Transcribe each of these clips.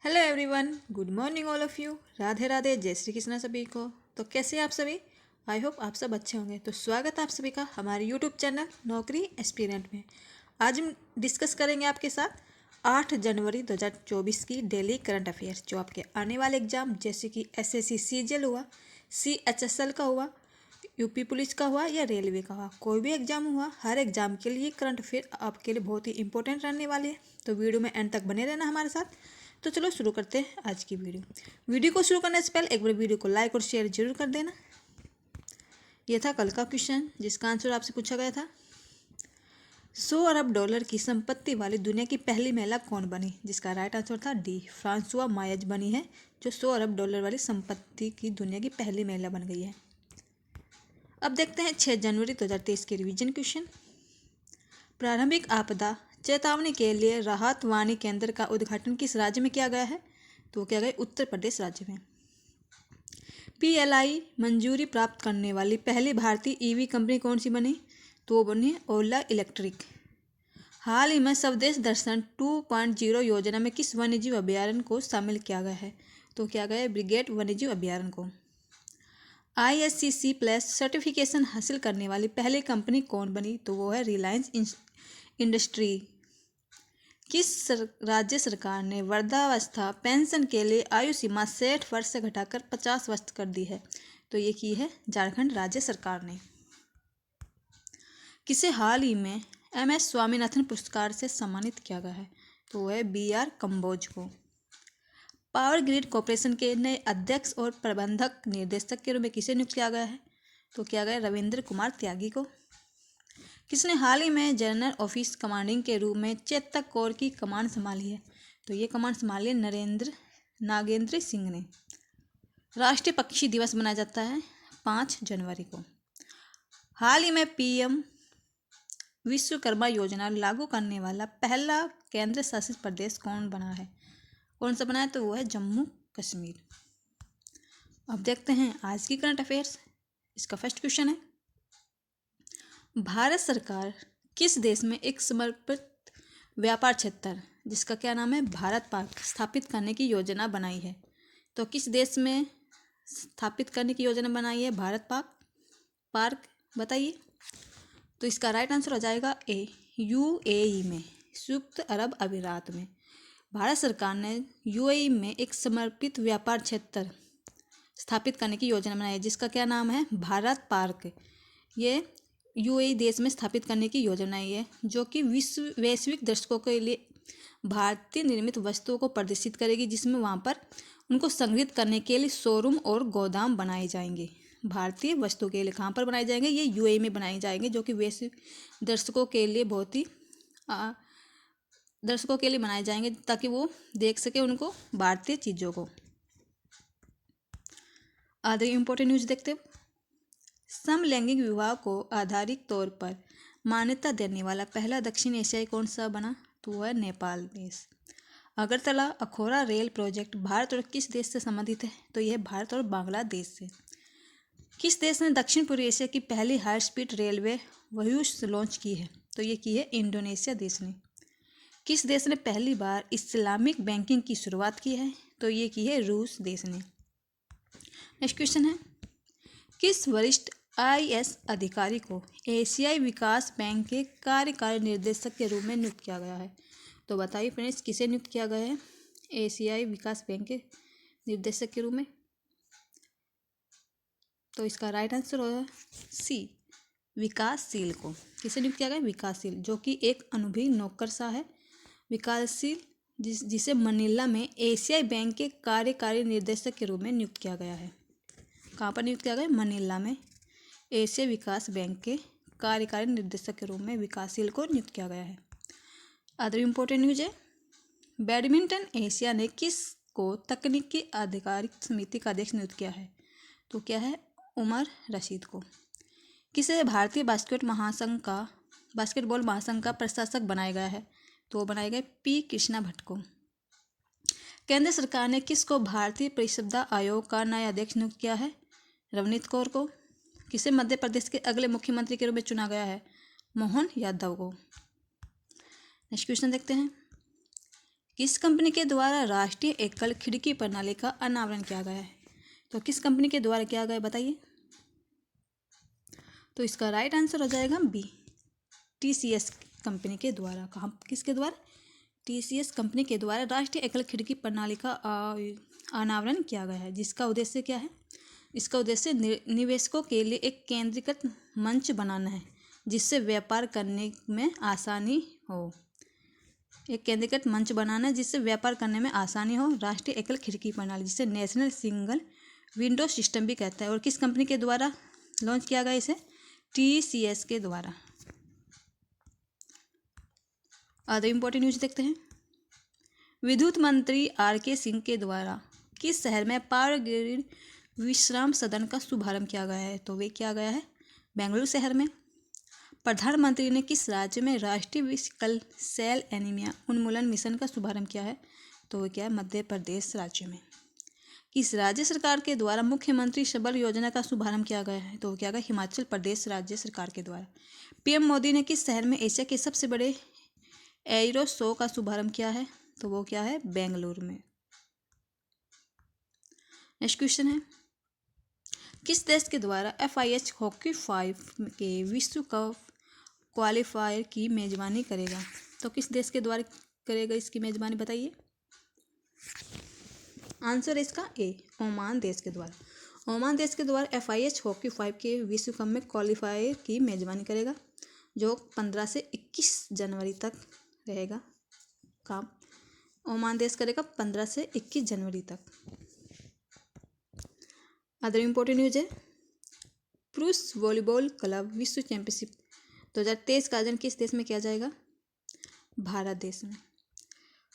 Hello everyone, good morning all of you. Radhe Radhe, जय श्री कृष्ण सभी को। तो कैसे हैं आप सभी? आई होप आप सब अच्छे होंगे। तो स्वागत है आप सभी का हमारे यूट्यूब चैनल नौकरी एस्पिरेंट में। आज हम डिस्कस करेंगे आपके साथ 8 जनवरी 2024 की डेली करंट अफेयर्स, जो आपके आने वाले एग्जाम जैसे कि एसएससी सीजीएल हुआ, सीएचएसएल का हुआ, यूपी पुलिस का हुआ या रेलवे का हुआ, कोई भी एग्जाम हुआ, हर एग्जाम के लिए करंट अफेयर आपके लिए बहुत ही इंपॉर्टेंट रहने वाले हैं। तो वीडियो में एंड तक बने रहना हमारे साथ। तो चलो शुरू करते हैं आज की वीडियो को शुरू करने से पहले एक बार वीडियो को लाइक और शेयर जरूर कर देना। यह था कल का क्वेश्चन जिसका आंसर आपसे पूछा गया था। 100 अरब डॉलर की संपत्ति वाली दुनिया की पहली महिला कौन बनी? जिसका राइट आंसर था डी, फ्रांसुआ मायज बनी है, जो 100 अरब डॉलर वाली संपत्ति की दुनिया की पहली महिला बन गई है। अब देखते हैं 6 जनवरी 2023 के रिवीजन क्वेश्चन। प्रारंभिक आपदा चेतावनी के लिए राहत वाणी केंद्र का उद्घाटन किस राज्य में किया गया है? तो क्या गया? उत्तर प्रदेश राज्य में। पीएलआई मंजूरी प्राप्त करने वाली पहली भारतीय ईवी कंपनी कौन सी बनी? तो वो बनी ओला इलेक्ट्रिक। हाल ही में स्वदेश दर्शन 2.0 योजना में किस वन्यजीव अभ्यारण्य को शामिल किया गया है? तो क्या गया? ब्रिगेड वन्यजीव अभ्यारण्य को। ISCC+ सर्टिफिकेशन हासिल करने वाली पहली कंपनी कौन बनी? तो वो है रिलायंस इंडस्ट्री। किस राज्य सरकार ने वृद्धावस्था पेंशन के लिए आयु सीमा 60 वर्ष से घटाकर 50 वर्ष कर दी है? तो ये की है झारखंड राज्य सरकार ने। किसे हाल ही में MS स्वामीनाथन पुरस्कार से सम्मानित किया गया है? तो वह है BR कंबोज को। पावर ग्रिड कॉरपोरेशन के नए अध्यक्ष और प्रबंधक निर्देशक के रूप में किसे नियुक्त किया गया है? तो किया गया रविंद्र कुमार त्यागी को। किसने हाल ही में जनरल ऑफिस कमांडिंग के रूप में चेतक कोर की कमान संभाली है? तो ये कमान संभाली नागेंद्र सिंह ने। राष्ट्रीय पक्षी दिवस मनाया जाता है 5 जनवरी को। हाल ही में PM विश्वकर्मा योजना लागू करने वाला पहला केंद्र शासित प्रदेश कौन बना है? कौन सा बना है? तो वो है जम्मू कश्मीर। अब देखते हैं आज की करंट अफेयर्स। इसका फर्स्ट क्वेश्चन है, भारत सरकार किस देश में एक समर्पित व्यापार क्षेत्र जिसका क्या नाम है भारत पार्क स्थापित करने की योजना बनाई है? तो किस देश में स्थापित करने की योजना बनाई है भारत पार्क बताइए। तो इसका राइट आंसर हो जाएगा ए, UAE में, संयुक्त अरब अमीरात में। भारत सरकार ने UAE में एक समर्पित व्यापार क्षेत्र स्थापित करने की योजना बनाई है जिसका क्या नाम है भारत पार्क। ये UAE देश में स्थापित करने की योजना है जो कि वैश्विक दर्शकों के लिए भारतीय निर्मित वस्तुओं को प्रदर्शित करेगी, जिसमें वहाँ पर उनको संग्रहित करने के लिए शोरूम और गोदाम बनाए जाएंगे। भारतीय वस्तु के लिए कहाँ पर बनाए जाएंगे? ये UAE में बनाए जाएंगे, जो कि वैश्विक दर्शकों के लिए बहुत ही दर्शकों के लिए बनाए जाएंगे ताकि वो देख सके उनको भारतीय चीज़ों को। आधे इम्पोर्टेंट न्यूज देखते हैं। समलैंगिक विवाह को आधारिक तौर पर मान्यता देने वाला पहला दक्षिण एशियाई कौन सा बना? तो वह है नेपाल देश। अगरतला अखौरा रेल प्रोजेक्ट भारत और किस देश से संबंधित है? तो यह भारत और बांग्लादेश से। किस देश ने दक्षिण पूर्व एशिया की पहली high speed railway views launch की है? तो ये की है इंडोनेशिया देश ने। किस देश ने पहली बार इस्लामिक बैंकिंग की शुरुआत की है? तो ये की है रूस देश ने। नेक्स्ट क्वेश्चन है, किस वरिष्ठ IAS अधिकारी को एशियाई विकास बैंक के कार्यकारी निर्देशक के रूप में नियुक्त किया गया है? तो बताइए फ्रेंड्स, किसे नियुक्त किया गया है एशियाई विकास बैंक के निर्देशक के रूप में? तो इसका राइट आंसर होगा C, विकासशील को। किसे नियुक्त किया गया? विकासशील, जो कि एक अनुभवी नौकरशाह है। विकासशील जिसे मनीला में एशियाई बैंक के कार्यकारी निर्देशक के रूप में नियुक्त किया गया है। कहाँ पर नियुक्त किया गया? मनीला में एशिया विकास बैंक के कार्यकारी निर्देशक के रूप में विकासशील को नियुक्त किया गया है। अदर इम्पोर्टेंट न्यूज है, बैडमिंटन एशिया ने किस को तकनीकी आधिकारिक समिति का अध्यक्ष नियुक्त किया है? तो क्या है? उमर रशीद को। किसे भारतीय बास्केटबॉल महासंघ का प्रशासक बनाया गया है? तो बनाया गया P कृष्णा भट्ट को। केंद्र सरकार ने किसको भारतीय परिषदा आयोग का नया अध्यक्ष नियुक्त किया है? रवनीत कौर को। किसे मध्य प्रदेश के अगले मुख्यमंत्री के रूप में चुना गया है? मोहन यादव को। नेक्स्ट क्वेश्चन देखते हैं, किस कंपनी के द्वारा राष्ट्रीय एकल खिड़की प्रणाली का अनावरण किया गया है? तो किस कंपनी के द्वारा किया गया बताइए। तो इसका राइट आंसर हो जाएगा बी, TCS कंपनी के द्वारा। कहाँ, किसके द्वारा? TCS कंपनी के द्वारा राष्ट्रीय एकल खिड़की प्रणाली का अनावरण किया गया है, जिसका उद्देश्य क्या है? इसका उद्देश्य निवेशकों के लिए एक केंद्रीकृत मंच बनाना है, जिससे व्यापार करने में आसानी हो। एक केंद्रीकृत मंच बनाना है जिससे व्यापार करने में आसानी हो। राष्ट्रीय एकल खिड़की प्रणाली, जिसे नेशनल सिंगल विंडो सिस्टम भी कहते हैं। और किस कंपनी के द्वारा लॉन्च किया गया इसे? TCS के द्वारा। अदर इम्पोर्टेंट न्यूज देखते हैं। विद्युत मंत्री RK सिंह के द्वारा किस शहर में पावर ग्रिड विश्राम सदन का शुभारंभ किया गया है? तो वे किया गया है बेंगलुरु शहर में। प्रधानमंत्री ने किस राज्य में राष्ट्रीय सिकल सेल एनीमिया उन्मूलन मिशन का शुभारंभ किया है? तो वे क्या है? मध्य प्रदेश राज्य में। किस राज्य सरकार के द्वारा मुख्यमंत्री सबल योजना का शुभारंभ किया गया है? तो क्या गया? हिमाचल प्रदेश राज्य सरकार के द्वारा। PM मोदी ने किस शहर में एशिया के सबसे बड़े एरो शो का शुभारंभ किया है? तो वो क्या है? बेंगलुरु में। नेक्स्ट क्वेश्चन है, किस देश के द्वारा FIH हॉकी 5 के विश्व कप क्वालिफायर की मेजबानी करेगा? तो किस देश के द्वारा करेगा इसकी मेजबानी बताइए। आंसर है इसका ए, ओमान देश के द्वारा। ओमान देश के द्वारा FIH हॉकी 5 के विश्व कप में क्वालिफायर की मेजबानी करेगा, जो 15 से 21 जनवरी तक रहेगा काम। ओमान देश करेगा 15 से 21 जनवरी तक। अदर इम्पोर्टेंट न्यूज है, पुरुष वॉलीबॉल क्लब विश्व चैंपियनशिप 2023 का आयोजन किस देश में किया जाएगा? भारत देश में।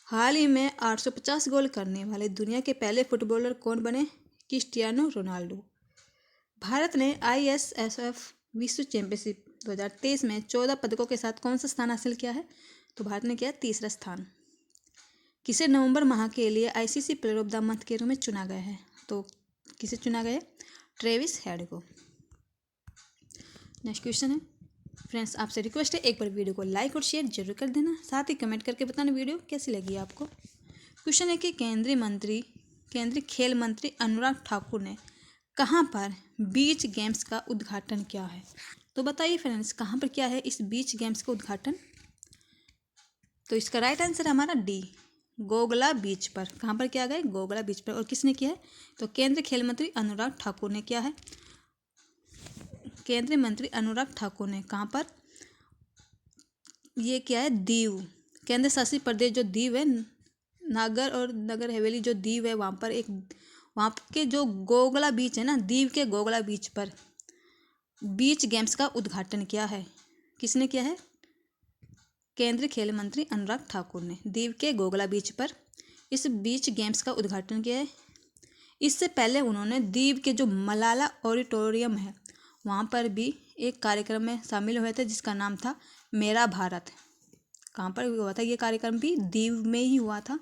हाल ही में 850 गोल करने वाले दुनिया के पहले फुटबॉलर कौन बने? Cristiano Ronaldo. भारत ने ISSF विश्व चैंपियनशिप 2023 में 14 पदकों के साथ कौन सा स्थान हासिल किया है? तो भारत ने किया तीसरा स्थान। किसे नवंबर माह के लिए ICC player of the month के रूप में चुना गया है? तो किसे चुना गया? ट्रेविस हेड को। नेक्स्ट क्वेश्चन है, फ्रेंड्स आपसे रिक्वेस्ट है एक बार वीडियो को लाइक और शेयर जरूर कर देना, साथ ही कमेंट करके बताना वीडियो कैसी लगी आपको। क्वेश्चन है कि केंद्रीय खेल मंत्री अनुराग ठाकुर ने कहाँ पर बीच गेम्स का उद्घाटन किया है? तो बताइए फ्रेंड्स, कहाँ पर किया है इस बीच गेम्स का उद्घाटन? तो इसका राइट आंसर हमारा डी, गोगला बीच पर। कहाँ पर किया गया? गोगला बीच पर। और किसने किया है? तो केंद्रीय खेल मंत्री अनुराग ठाकुर ने किया है। केंद्रीय मंत्री अनुराग ठाकुर ने कहाँ पर ये किया है? दीव, केंद्र शासित प्रदेश जो दीव है, नागर और नगर हवेली जो दीव है, वहाँ के जो गोगला बीच है ना, दीव के गोगला बीच पर बीच गेम्स का उद्घाटन किया है। किसने किया है? केंद्रीय खेल मंत्री अनुराग ठाकुर ने दीव के गोगला बीच पर इस बीच गेम्स का उद्घाटन किया है। इससे पहले उन्होंने दीव के जो मलाला ऑडिटोरियम है, वहाँ पर भी एक कार्यक्रम में शामिल हुए थे जिसका नाम था मेरा भारत। कहाँ पर हुआ था ये कार्यक्रम? भी दीव में ही हुआ था,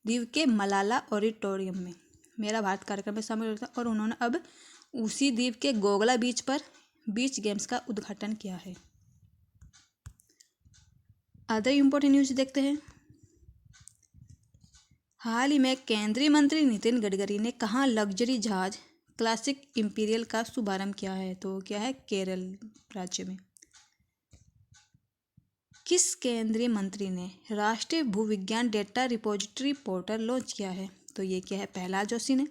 दीव के मलाला ऑडिटोरियम में मेरा भारत कार्यक्रम में शामिल हुआ था। और उन्होंने अब उसी दीव के गोगला बीच पर बीच गेम्स का उद्घाटन किया है। अदर इम्पोर्टेंट न्यूज देखते हैं। हाल ही में केंद्रीय मंत्री नितिन गडकरी ने कहाँ लग्जरी जहाज क्लासिक इंपीरियल का शुभारंभ किया है? तो क्या है? केरल राज्य में। किस केंद्रीय मंत्री ने राष्ट्रीय भूविज्ञान डेटा रिपोजिटरी पोर्टल लॉन्च किया है? तो ये क्या है? प्रहलाद जोशी ने।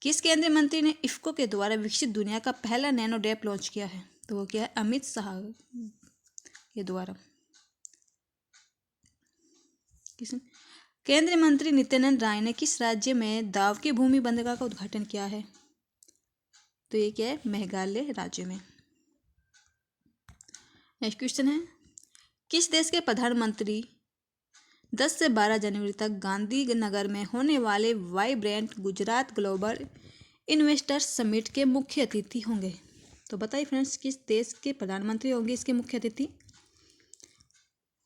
किस केंद्रीय मंत्री ने इफ्को के द्वारा विकसित दुनिया का पहला नैनो डैप लॉन्च किया है? तो वो क्या है? अमित शाह के द्वारा। किसने? केंद्रीय मंत्री नित्यानंद राय ने किस राज्य में दाव की भूमि बंदरगाह का उद्घाटन किया है? तो ये क्या है? मेघालय राज्य में। नेक्स्ट क्वेश्चन है, किस देश के प्रधानमंत्री 10 से 12 जनवरी तक गांधीनगर में होने वाले vibrant Gujarat global investors summit के मुख्य अतिथि होंगे? तो बताइए फ्रेंड्स, किस देश के प्रधानमंत्री होंगे इसके मुख्य अतिथि?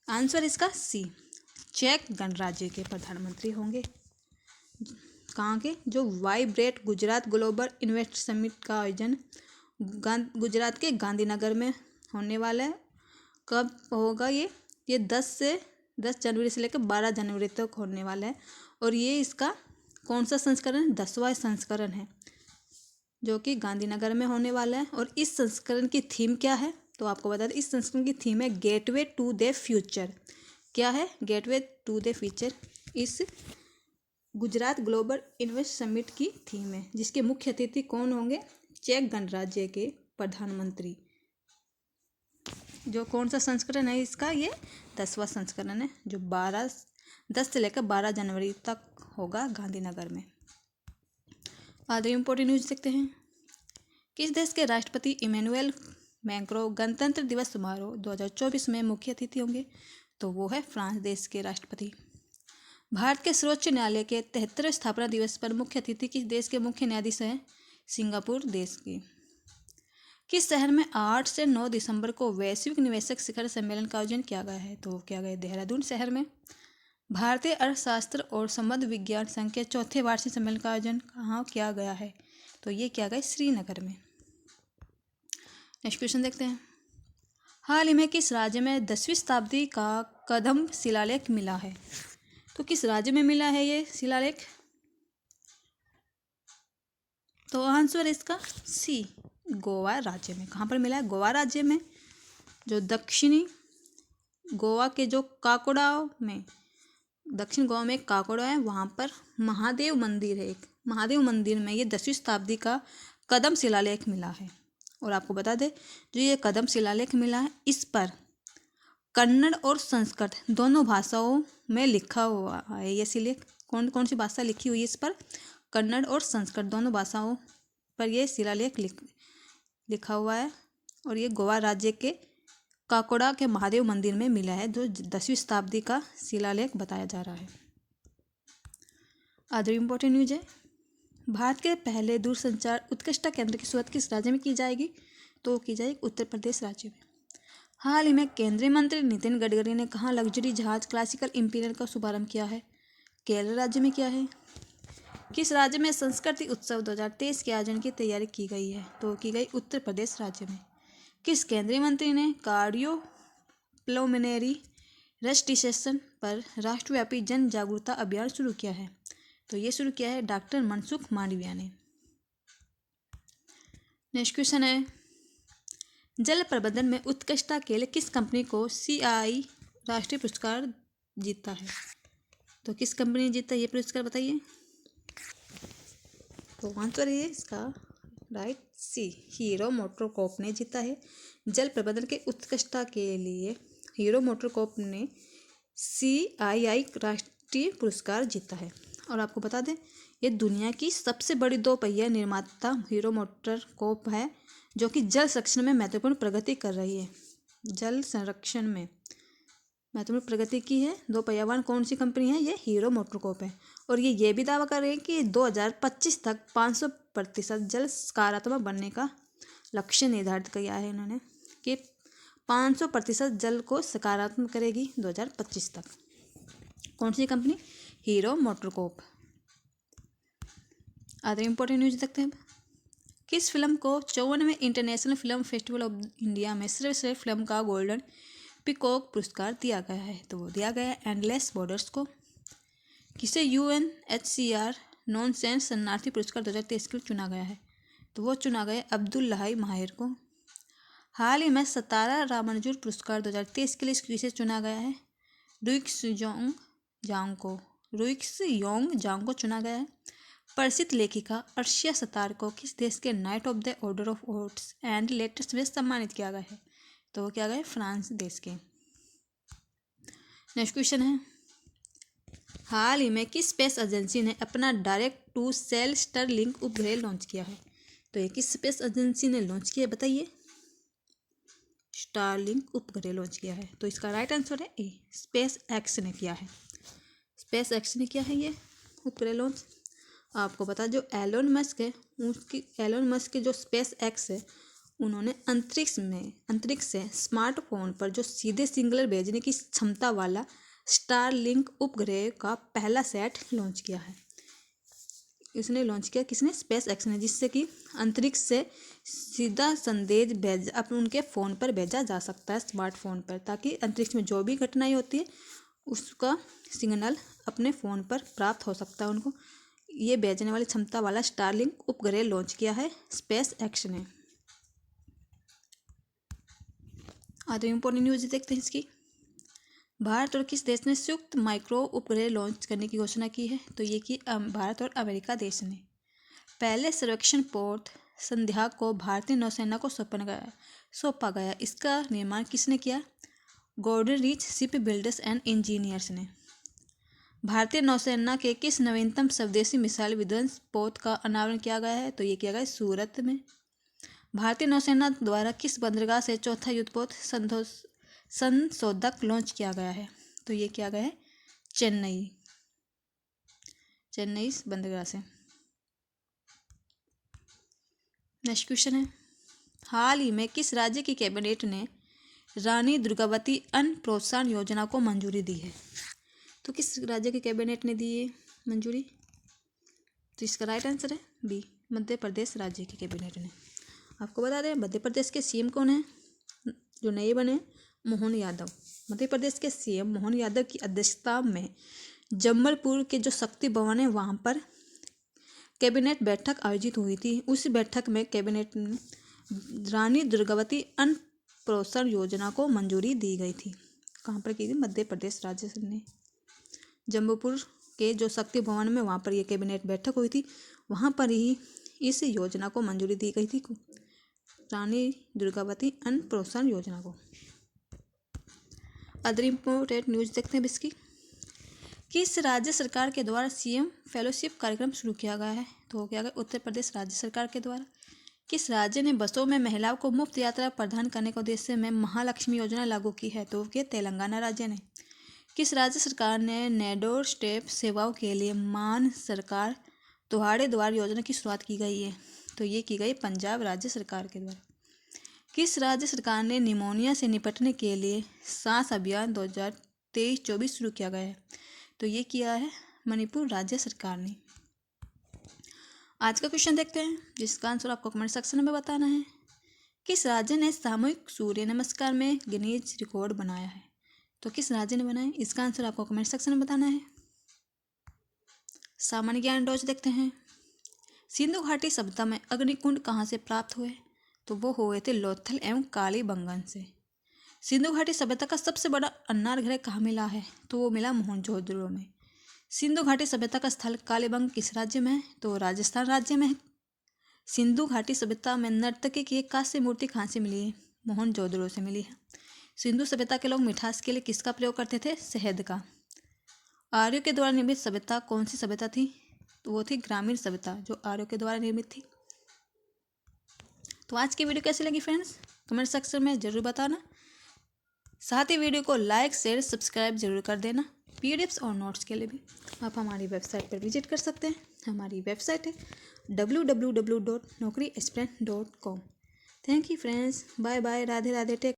आंसर इसका सी, चेक गणराज्य के प्रधानमंत्री होंगे। कहाँ के? जो vibrant Gujarat global invest summit का आयोजन गुजरात के गांधीनगर में होने वाला है। कब होगा ये? 10 से 10 जनवरी से लेकर 12 जनवरी तक होने वाला है। और ये इसका कौन सा संस्करण? 10वां संस्करण है, जो कि गांधीनगर में होने वाला है। और इस संस्करण की थीम क्या है? तो आपको बता दें, इस संस्करण की थीम है गेटवे टू द फ्यूचर। क्या है? गेटवे टू द फ्यूचर इस गुजरात ग्लोबल इन्वेस्ट समिट की थीम है, जिसके मुख्य अतिथि कौन होंगे? चेक गणराज्य के प्रधानमंत्री। जो कौन सा संस्करण है इसका? ये 10वां संस्करण है, जो 10 से लेकर 12 जनवरी तक होगा गांधीनगर में। आगे इम्पोर्टेंट न्यूज देखते हैं। किस देश के राष्ट्रपति इमैनुअल मैक्रों गणतंत्र दिवस समारोह 2024 में मुख्य अतिथि होंगे? तो वो है फ्रांस देश के राष्ट्रपति। भारत के सर्वोच्च न्यायालय के 73वें स्थापना दिवस पर मुख्य अतिथि किस देश के मुख्य न्यायाधीश हैं? सिंगापुर देश की। किस शहर में 8 से 9 दिसंबर को वैश्विक निवेशक शिखर सम्मेलन का आयोजन किया गया है? तो किया गया देहरादून शहर में। भारतीय अर्थशास्त्र और संबंध विज्ञान संघ के 4थे वार्षिक सम्मेलन का आयोजन कहाँ किया गया है? तो ये किया गया श्रीनगर में। नेक्स्ट क्वेश्चन देखते हैं। हाल ही में किस राज्य में 10वीं शताब्दी का कदम शिलालेख मिला है? तो किस राज्य में मिला है ये शिलालेख? तो आंसर इसका सी, गोवा राज्य में। कहाँ पर मिला है? गोवा राज्य में। जो दक्षिणी गोवा के जो काकोड़ाव में, दक्षिण गोवा में काकोड़ा है, वहाँ पर महादेव मंदिर है एक। महादेव मंदिर में ये 10वीं शताब्दी का कदम शिलालेख मिला है। और आपको बता दें, जो ये कदम शिलालेख मिला है, इस पर कन्नड़ और संस्कृत दोनों भाषाओं में लिखा हुआ है। ये शिलालेख कौन कौन सी भाषा लिखी हुई है इस पर? कन्नड़ और संस्कृत दोनों भाषाओं पर ये शिलालेख लिखा हुआ है। और ये गोवा राज्य के काकोड़ा के महादेव मंदिर में मिला है, जो 10वीं शताब्दी का शिलालेख बताया जा रहा है। अदर इम्पोर्टेंट न्यूज है। भारत के पहले दूरसंचार उत्कृष्टता केंद्र की शुरुआत किस राज्य में की जाएगी? तो की जाएगी उत्तर प्रदेश राज्य में। हाल ही में केंद्रीय मंत्री नितिन गडकरी ने कहाँ लग्जरी जहाज क्लासिकल इंपीरियल का शुभारंभ किया है? केरल राज्य में किया है। किस राज्य में संस्कृति उत्सव 2023 के आयोजन की तैयारी की गई है? तो की गई उत्तर प्रदेश राज्य में। किस केंद्रीय मंत्री ने कार्डियोपल्मोनरी रेससिटेशन पर राष्ट्रव्यापी जन जागरूकता अभियान शुरू किया है? तो ये शुरू किया है डॉक्टर मनसुख मांडविया ने। नेक्स्ट क्वेश्चन है, जल प्रबंधन में उत्कृष्टता के लिए किस कंपनी को CII राष्ट्रीय पुरस्कार जीता है? तो किस कंपनी ने जीता ये पुरस्कार बताइए? तो आंसर है इसका राइट सी, हीरो मोटोकॉर्प ने जीता है। जल प्रबंधन के उत्कृष्टता के लिए हीरो मोटोकॉर्प ने CII राष्ट्रीय पुरस्कार जीता है। और आपको बता दें, ये दुनिया की सबसे बड़ी 2 पहिया निर्माता हीरो मोटोकॉर्प है, जो कि जल संरक्षण में महत्वपूर्ण प्रगति कर रही है। जल संरक्षण में महत्वपूर्ण प्रगति की है 2 पहिया वाहन कौन सी कंपनी है? ये हीरो मोटोकॉर्प है। और ये भी दावा कर रही है कि 2025 तक 500% जल सकारात्मक बनने का लक्ष्य निर्धारित किया है इन्होंने, कि 500% जल को सकारात्मक करेगी 2025 तक। कौन सी company? Hero MotoCorp. Other important news देखते हैं। किस फिल्म को 54वें international film festival of India में सर्वश्रेष्ठ फिल्म का गोल्डन पीकॉक पुरस्कार दिया गया है? तो वो दिया गया है एंडलेस बॉर्डर्स को। किसे UNHCR नॉनसेंस शरणार्थी पुरस्कार 2023 के लिए चुना गया है? तो वो चुना गया अब्दुल लाही माहिर को। हाल ही में 17 रामानुजन पुरस्कार 2023 के लिए किसे चुना गया है? रुइक्स योंग जांग को चुना गया है। प्रसिद्ध लेखिका अर्शिया सतार को किस देश के night of the order of arts and letters में सम्मानित किया गया है? तो वो क्या गया? फ्रांस देश के। नेक्स्ट क्वेश्चन है, हाल ही में किस स्पेस एजेंसी ने अपना डायरेक्ट टू सेल स्टारलिंक उपग्रह लॉन्च किया है? तो ये किस स्पेस एजेंसी ने लॉन्च किया बताइए? स्टारलिंक उपग्रह लॉन्च किया है। तो इसका राइट आंसर है ए, स्पेस एक्स ने किया है। स्पेस एक्स ने किया है ये उपग्रह लॉन्च। आपको पता, जो एलोन मस्क के जो स्पेस एक्स है, उन्होंने अंतरिक्ष से स्मार्टफोन पर जो सीधे सिग्नल भेजने की क्षमता वाला स्टारलिंक उपग्रह का पहला सेट लॉन्च किया है। इसने लॉन्च किया किसने? स्पेस एक्स ने, जिससे कि अंतरिक्ष से सीधा संदेश उनके फ़ोन पर भेजा जा सकता है, स्मार्टफोन पर, ताकि अंतरिक्ष में जो भी घटनाएं होती है उसका सिग्नल अपने फ़ोन पर प्राप्त हो सकता है उनको। ये भेजने वाली क्षमता वाला स्टारलिंक उपग्रह लॉन्च किया है स्पेस एक्स ने। आगे इंपॉर्टेंट न्यूज़ देखते हैं इसकी। भारत और किस देश ने संयुक्त माइक्रो उपग्रह लॉन्च करने की घोषणा की है? तो ये कि भारत और अमेरिका देश ने। पहले सर्वेक्षण पोत संध्या को भारतीय नौसेना को सौंपा गया। इसका निर्माण किसने किया? Garden Reach shipbuilders and engineers ने। भारतीय नौसेना के किस नवीनतम स्वदेशी मिसाइल विध्वंस पोत का अनावरण किया गया है? तो ये किया गया सूरत में। भारतीय नौसेना द्वारा किस बंदरगाह से चौथा युद्धपोत संशोधक लॉन्च किया गया है? तो ये किया गया है चेन्नई बंदरगाह से। नेक्स्ट क्वेश्चन है, हाल ही में किस राज्य की कैबिनेट ने रानी दुर्गावती अन्न प्रोत्साहन योजना को मंजूरी दी है? तो किस राज्य की कैबिनेट ने दी है मंजूरी? तो इसका राइट आंसर है बी, मध्य प्रदेश राज्य की कैबिनेट ने। आपको बता दें मध्य प्रदेश के सीएम कौन है जो नए बने? मोहन यादव। मध्य प्रदेश के सीएम मोहन यादव की अध्यक्षता में जबलपुर के जो शक्ति भवन है वहाँ पर कैबिनेट बैठक आयोजित हुई थी। उस बैठक में कैबिनेट ने रानी दुर्गावती अन्न प्रोत्साहन योजना को मंजूरी दी गई थी। कहाँ पर की थी? मध्य प्रदेश राज्य ने जबलपुर के जो शक्ति भवन में वहाँ पर ये कैबिनेट बैठक हुई थी, वहाँ पर ही इस योजना को मंजूरी दी गई थी, रानी दुर्गावती अन्न प्रोत्साहन योजना को। अदर इम्पोर्टेंट न्यूज़ देखते हैं इसकी। किस राज्य सरकार के द्वारा सीएम फेलोशिप कार्यक्रम शुरू किया गया है? तो हो गया उत्तर प्रदेश राज्य सरकार के द्वारा। किस राज्य ने बसों में महिलाओं को मुफ्त यात्रा प्रदान करने के उद्देश्य में महालक्ष्मी योजना लागू की है? तो ये तेलंगाना राज्य ने। किस राज्य सरकार ने नेडोर स्टेप सेवाओं के लिए मान सरकार तुम्हारे द्वार योजना की शुरुआत की गई है? तो ये की गई पंजाब राज्य सरकार के द्वारा। किस राज्य सरकार ने निमोनिया से निपटने के लिए सांस अभियान 2023-24 शुरू किया गया है? तो ये किया है मणिपुर राज्य सरकार ने। आज का क्वेश्चन देखते हैं जिसका आंसर आपको कमेंट सेक्शन में बताना है। किस राज्य ने सामूहिक सूर्य नमस्कार में गिनीज रिकॉर्ड बनाया है? तो किस राज्य ने बनाया? इसका आंसर आपको कमेंट सेक्शन में बताना है। सामान्य ज्ञान डॉज देखते हैं। सिंधु घाटी सभ्यता में अग्निकुंड कहाँ से प्राप्त हुए? तो वो हुए थे लोथल एवं कालीबंगन से। सिंधु घाटी सभ्यता का सबसे बड़ा अन्नार ग्रह कहाँ मिला है? तो वो मिला मोहनजोदड़ो में। सिंधु घाटी सभ्यता का स्थल कालीबंग किस राज्य में है? तो राजस्थान राज्य में है। सिंधु घाटी सभ्यता में नर्तकी की एक कांस्य मूर्ति कहाँ से मिली है? मोहनजोदड़ो से मिली है। सिंधु सभ्यता के लोग मिठास के लिए किसका प्रयोग करते थे? शहद का। आर्यों के द्वारा निर्मित सभ्यता कौन सी सभ्यता थी? तो वो थी ग्रामीण सभ्यता जो आर्यों के द्वारा निर्मित थी। तो आज की वीडियो कैसी लगी फ्रेंड्स? कमेंट सेक्शन में जरूर बताना। साथ ही वीडियो को लाइक शेयर सब्सक्राइब जरूर कर देना। पीडीएफ्स और नोट्स के लिए भी आप हमारी वेबसाइट पर विजिट कर सकते हैं। हमारी वेबसाइट है www.naukriaspirant.com। Thank you friends, bye bye, Radhe Radhe, take